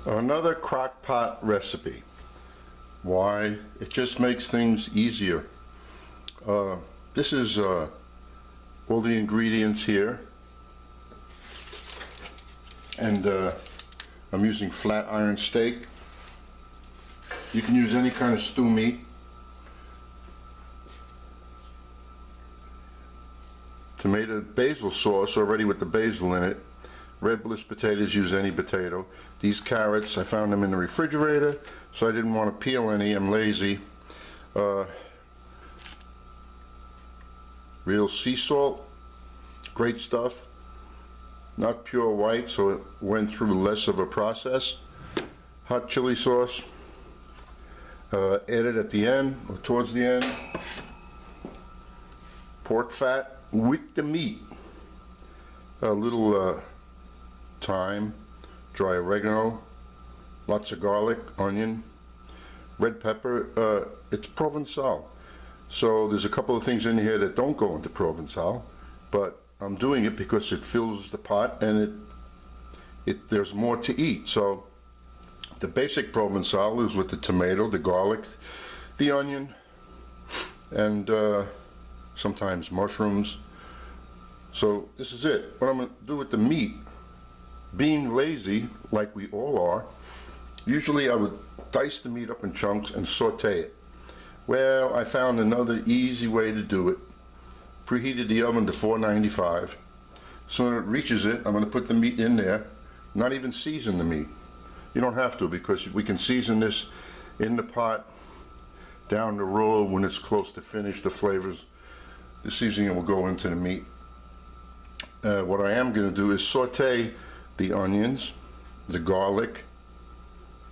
Another crock pot recipe. Why? It just makes things easier. This is all the ingredients here, and I'm using flat iron steak. You can use any kind of stew meat. Tomato basil sauce already with the basil in it. Red bliss potatoes, use any potato. These carrots, I found them in the refrigerator, so I didn't want to peel any. I'm lazy. Real sea salt, great stuff. Not pure white, so it went through less of a process. Hot chili sauce, added at the end, or towards the end. Pork fat with the meat. A little thyme, dry oregano, lots of garlic, onion, red pepper. It's Provencal. So there's a couple of things in here that don't go into Provencal, but I'm doing it because it fills the pot and there's more to eat. So the basic Provencal is with the tomato, the garlic, the onion, and sometimes mushrooms. So this is it. What I'm going to do with the meat, being lazy like we all are, usually I would dice the meat up in chunks and saute it. Well, I found another easy way to do it. Preheated the oven to 495. So when it reaches it, I'm going to put the meat in there, not even season the meat. You don't have to, because we can season this in the pot down the road when it's close to finish. The flavors, the seasoning will go into the meat. What I am going to do is saute the onions, the garlic,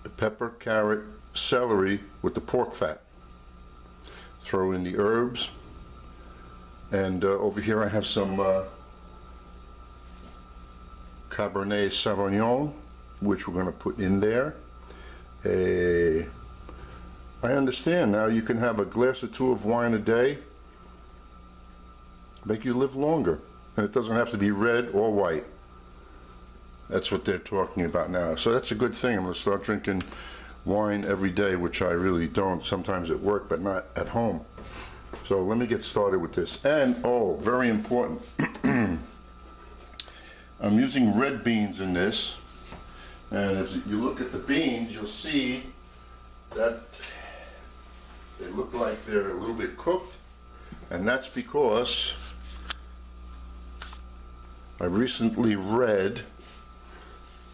the pepper, carrot, celery with the pork fat. Throw in the herbs, and over here I have some cabernet sauvignon, which we're going to put in there. I understand now you can have a glass or two of wine a day, make you live longer, and it doesn't have to be red or white. That's what they're talking about now. So that's a good thing. I'm going to start drinking wine every day, which I really don't. Sometimes at work, but not at home. So let me get started with this. And, oh, very important. I'm using red beans in this. And if you look at the beans, you'll see that they look like they're a little bit cooked. And that's because I recently read,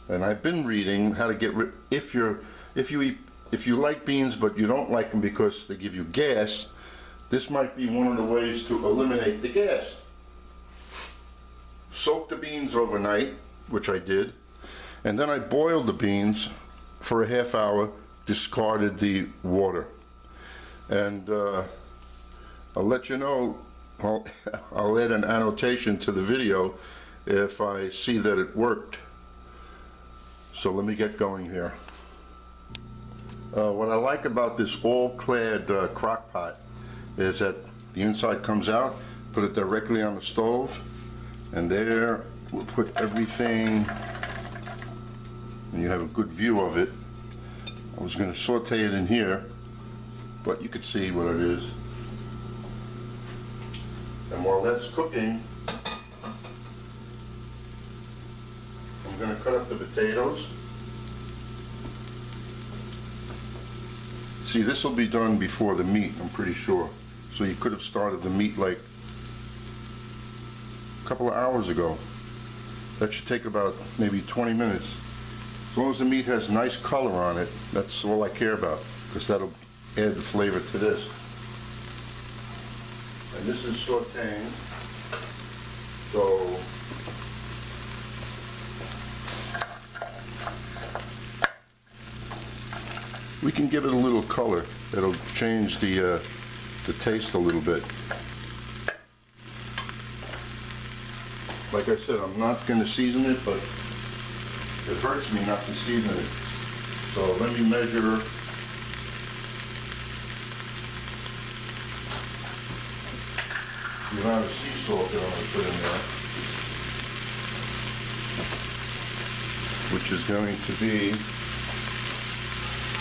and I've been reading how to get rid, if you like beans but you don't like them because they give you gas, this might be one of the ways to eliminate the gas. Soak the beans overnight, which I did, and then I boiled the beans for a half hour, discarded the water. And I'll let you know, I'll add an annotation to the video if I see that it worked. So let me get going here. What I like about this all-clad crock pot is that the inside comes out, put it directly on the stove, and there we'll put everything, and you have a good view of it. I was going to saute it in here, but you can see what it is. And while that's cooking, I'm going to cut up the potatoes. See, this will be done before the meat, I'm pretty sure. So you could have started the meat like a couple of hours ago. That should take about maybe 20 minutes. As long as the meat has nice color on it, that's all I care about, because that'll add the flavor to this. And this is sauteing, so we can give it a little color. It'll change the taste a little bit. Like I said, I'm not going to season it, but it hurts me not to season it. So let me measure. The amount of sea salt that I'm going to put in there, which is going to be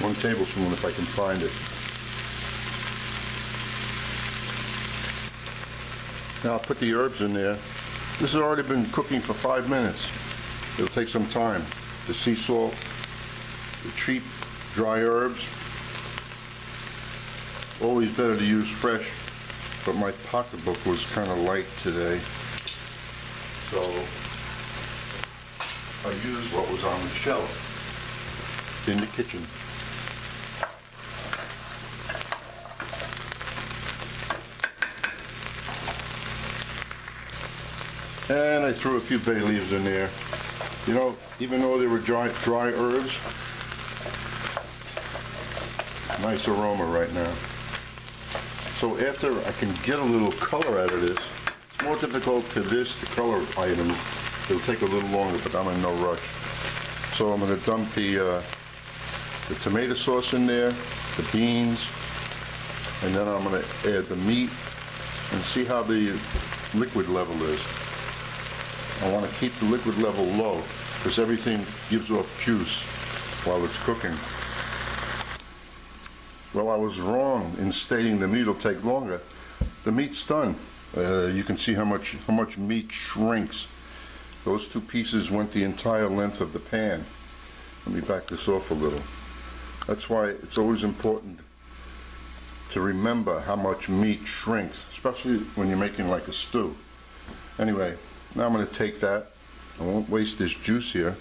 1 tablespoon if I can find it. Now I'll put the herbs in there. This has already been cooking for 5 minutes. It'll take some time. The sea salt, the cheap dry herbs. Always better to use fresh, but my pocketbook was kind of light today. So I used what was on the shelf in the kitchen. And I threw a few bay leaves in there. You know, even though they were dry herbs, nice aroma right now. So after I can get a little color out of this, it's more difficult for this, the color items. It'll take a little longer, but I'm in no rush. So I'm going to dump the tomato sauce in there, the beans, and then I'm going to add the meat and see how the liquid level is. I want to keep the liquid level low because everything gives off juice while it's cooking. Well, I was wrong in stating the meat will take longer. The meat's done. You can see how much meat shrinks. Those 2 pieces went the entire length of the pan. Let me back this off a little. That's why it's always important to remember how much meat shrinks, especially when you're making like a stew. Anyway, now I'm going to take that. I won't waste this juice here.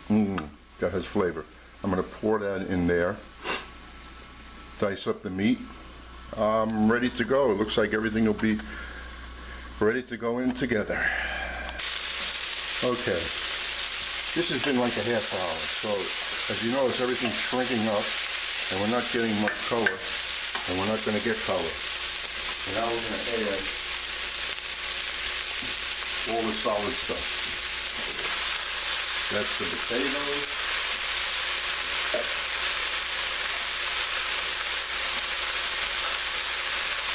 That has flavor. I'm going to pour that in there. Dice up the meat. I'm ready to go. It looks like everything will be ready to go in together. Okay. This has been like a half hour. So as you notice, everything's shrinking up and we're not getting much color and we're not going to get color. And now we're going to add all the solid stuff. That's the potatoes.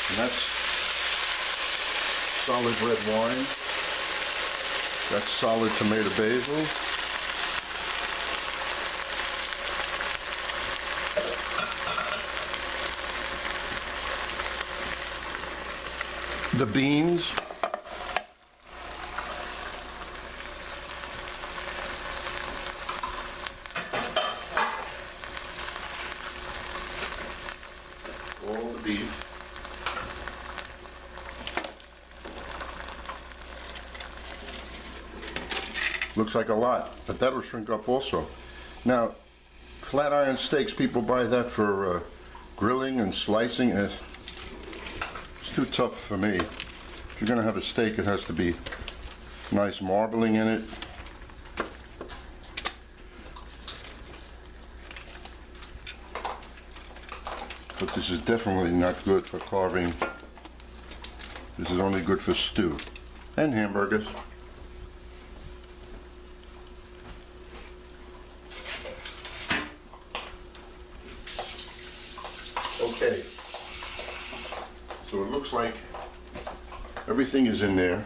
And that's solid red wine. That's solid tomato basil. The beans. All the beef. Looks like a lot, but that'll shrink up also. Now, flat iron steaks, people buy that for grilling and slicing. It's too tough for me. If you're gonna have a steak, it has to be nice marbling in it. But this is definitely not good for carving. This is only good for stew and hamburgers. Okay, so it looks like everything is in there.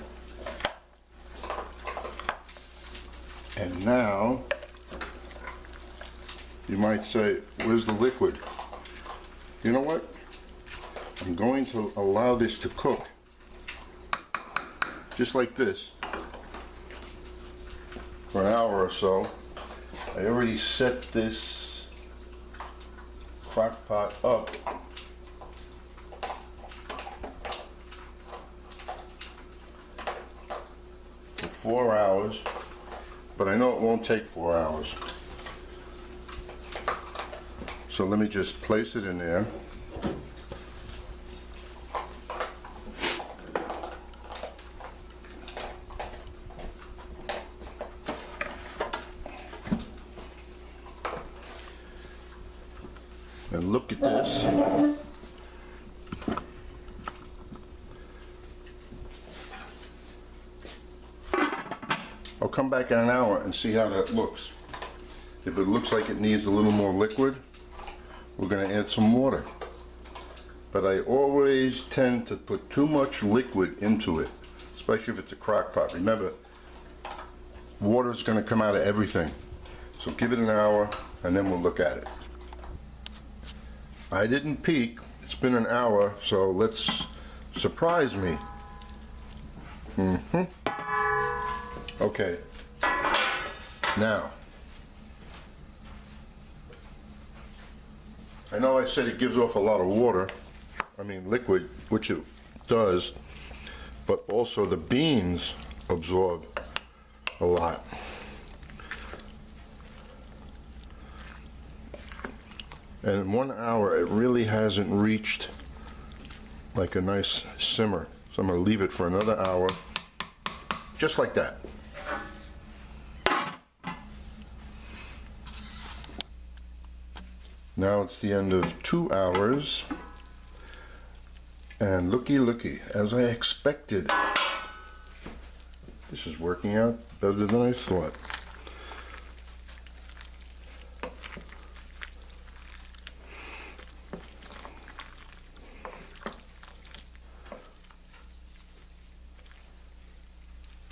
And now, you might say, where's the liquid? You know what? I'm going to allow this to cook, just like this, for an hour or so. I already set this crock pot up for 4 hours, but I know it won't take 4 hours. So let me just place it in there. And look at this. I'll come back in an hour and see how that looks. If it looks like it needs a little more liquid, we're going to add some water. But I always tend to put too much liquid into it, especially if it's a crock pot. Remember, water is going to come out of everything. So give it an hour and then we'll look at it. I didn't peek. It's been an hour, so let's surprise me. Okay. Now, I know I said it gives off a lot of water, I mean liquid, which it does, but also the beans absorb a lot. And in 1 hour, it really hasn't reached like a nice simmer. So I'm going to leave it for another hour, just like that. Now it's the end of 2 hours. And looky, as I expected, this is working out better than I thought.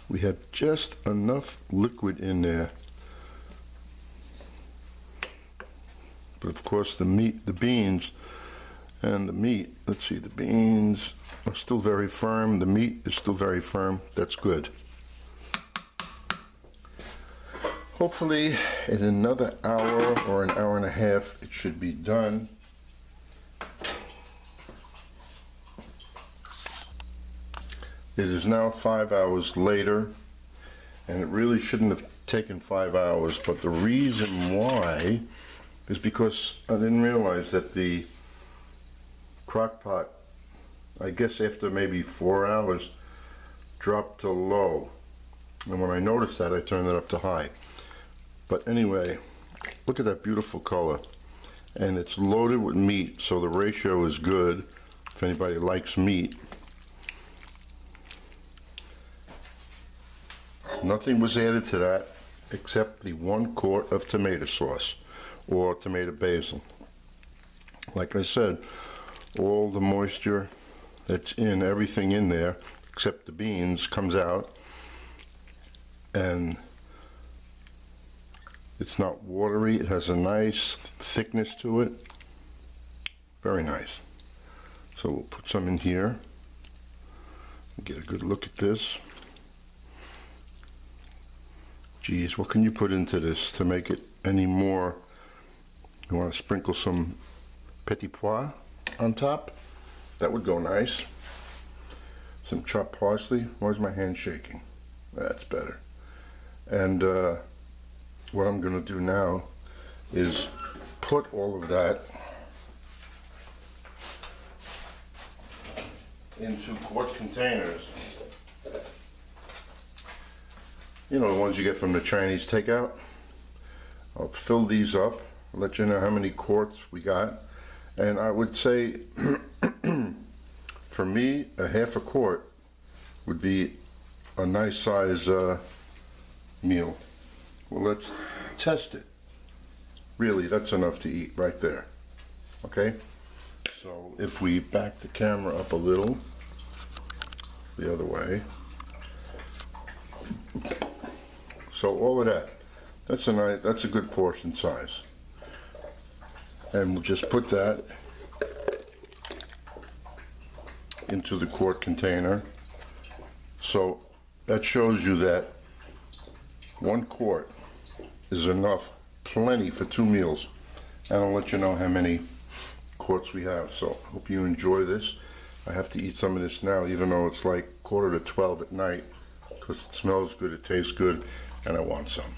We have just enough liquid in there. But of course the beans and the meat, let's see, the beans are still very firm, the meat is still very firm. That's good. Hopefully in another hour or an hour and a half it should be done. It is now 5 hours later, and it really shouldn't have taken 5 hours, but the reason why is because I didn't realize that the crock pot, I guess after maybe 4 hours, dropped to low. And when I noticed that, I turned it up to high. But anyway, look at that beautiful color. And it's loaded with meat, so the ratio is good if anybody likes meat. Nothing was added to that except the 1 quart of tomato sauce or tomato basil. Like I said, all the moisture that's in everything in there except the beans comes out, and it's not watery. It has a nice thickness to it. Very nice. So we'll put some in here and get a good look at this. Geez, what can you put into this to make it any more? You want to sprinkle some petit pois on top? That would go nice. Some chopped parsley. Why is my hand shaking? That's better. And what I'm going to do now is put all of that into quart containers. You know, the ones you get from the Chinese takeout. I'll fill these up, let you know how many quarts we got. And I would say, for me, a half a quart would be a nice size meal. Well, let's test it. Really, that's enough to eat right there. Okay? So if we back the camera up a little, the other way. So all of that, that's a good portion size. And we'll just put that into the quart container. So that shows you that 1 quart is enough, plenty for 2 meals. And I'll let you know how many quarts we have. So hope you enjoy this. I have to eat some of this now, even though it's like 11:45 at night, because it smells good, it tastes good, and I want some.